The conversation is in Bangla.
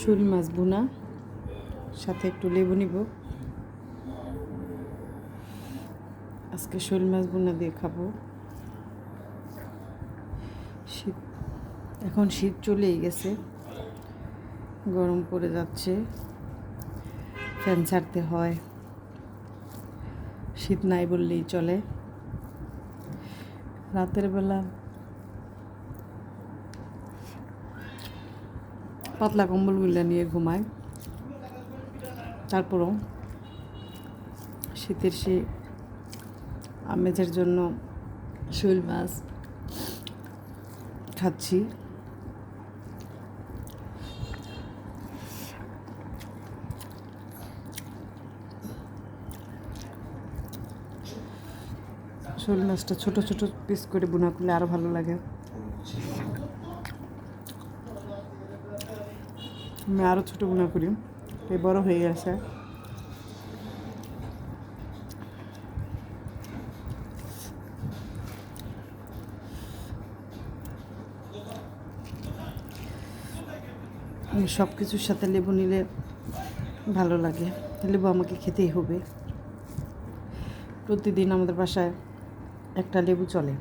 শোল মাছ ভুনা, সাথে একটু লেবু নিব। আজকে শোল মাছ ভুনা দিয়ে খাবো। শীত, এখন শীত চলেই গেছে, গরম পড়ে যাচ্ছে, ফ্যান ছাড়তে হয়, শীত নাই বললেই চলে। রাতের বেলা পাতলা কম্বলগুলো নিয়ে ঘুমায়, তারপরও শীতের সে আমেজের জন্য শোল মাছ খাচ্ছি। শোল মাছটা ছোটো ছোটো পিস করে ভুনা করলে আরও ভালো লাগে। আমি আরও ছোটো ভুনা করি, এই বড় হয়ে গেছে। সব কিছুর সাথে লেবু নিলে ভালো লাগে, লেবু আমাকে খেতেই হবে। প্রতিদিন আমাদের বাসায় একটা লেবু চলে।